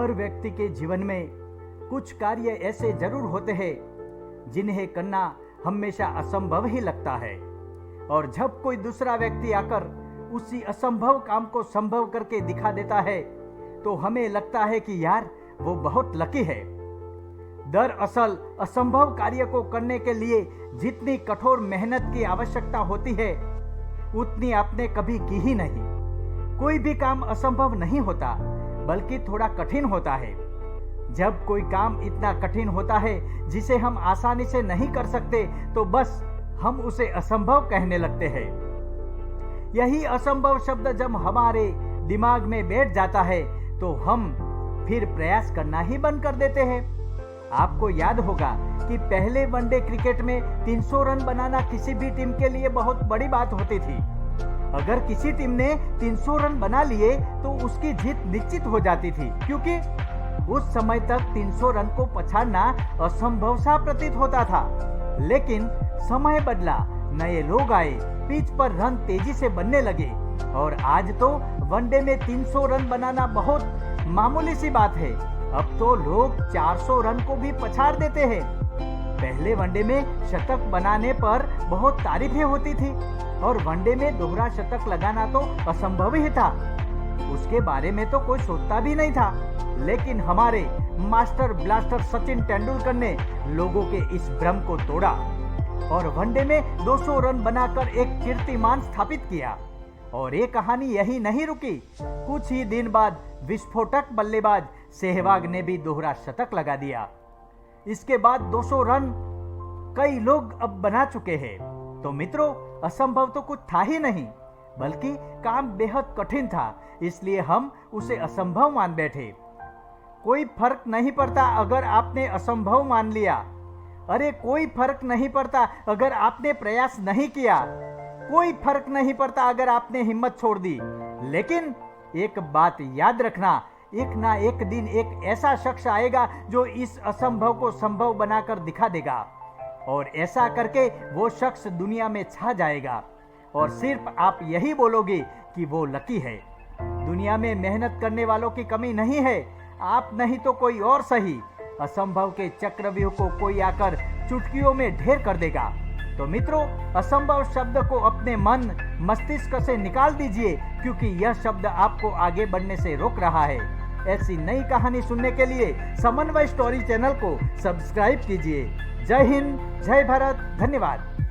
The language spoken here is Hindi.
हर व्यक्ति के जीवन में कुछ कार्य ऐसे जरूर होते हैं जिन्हें करना हमेशा असंभव ही लगता है, और जब कोई दूसरा व्यक्ति आकर उसी असंभव काम को संभव करके दिखा देता है तो हमें लगता है कि यार वो बहुत लकी है। दरअसल असंभव कार्य को करने के लिए जितनी कठोर मेहनत की आवश्यकता होती है उतनी आपने कभी की ही नहीं। कोई भी काम असंभव नहीं होता, बल्कि थोड़ा कठिन होता है। जब कोई काम इतना कठिन होता है जिसे हम आसानी से नहीं कर सकते तो बस हम उसे असंभव कहने लगते हैं। यही असंभव शब्द जब हमारे दिमाग में बैठ जाता है तो हम फिर प्रयास करना ही बंद कर देते हैं। आपको याद होगा कि पहले वनडे क्रिकेट में 300 रन बनाना किसी भी टीम के लिए बहुत बड़ी बात होती थी। अगर किसी टीम ने 300 रन बना लिए तो उसकी जीत निश्चित हो जाती थी, क्योंकि उस समय तक 300 रन को पछाड़ना असंभव सा प्रतीत होता था। लेकिन समय बदला, नए लोग आए, पिच पर रन तेजी से बनने लगे और आज तो वनडे में 300 रन बनाना बहुत मामूली सी बात है। अब तो लोग 400 रन को भी पछाड़ देते हैं। पहले वनडे में शतक बनाने पर बहुत तारीफें होती थी और वनडे में दोहरा शतक लगाना तो असंभव ही था। उसके बारे में तो कोई सोचता भी नहीं था। लेकिन हमारे मास्टर ब्लास्टर सचिन तेंदुलकर ने लोगों के इस भ्रम को तोड़ा और वनडे में 200 रन बनाकर एक कीर्तिमान स्थापित किया। और ये कहानी यही नहीं रुकी। कुछ ही दिन बाद विस्फोटक बल्लेबाज सहवाग ने भी दोहरा शतक लगा दिया। इसके बाद 200 रन कई लोग अब बना चुके हैं। तो मित्रों, असंभव तो कुछ था ही नहीं, बल्कि काम बेहद कठिन था, इसलिए हम उसे असंभव मान बैठे। कोई फर्क नहीं पड़ता अगर आपने असंभव मान लिया। अरे कोई फर्क नहीं पड़ता अगर आपने प्रयास नहीं किया। कोई फर्क नहीं पड़ता अगर आपने हिम्मत छोड़ दी। लेकिन एक बात याद रखना, एक ना एक दिन एक ऐसा शख्स आएगा जो इस असंभव को संभव बनाकर दिखा देगा, और ऐसा करके वो शख्स दुनिया में छा जाएगा और सिर्फ आप यही बोलोगे कि वो लकी है। दुनिया में मेहनत करने वालों की कमी नहीं है, आप नहीं तो कोई और सही। असंभव के चक्रव्यूह को कोई आकर चुटकियों में ढेर कर देगा। तो मित्रों, असंभव शब्द को अपने मन मस्तिष्क से निकाल दीजिए, क्योंकि यह शब्द आपको आगे बढ़ने से रोक रहा है। ऐसी नई कहानी सुनने के लिए समन्वय स्टोरी चैनल को सब्सक्राइब कीजिए। जय हिंद, जय भारत, धन्यवाद।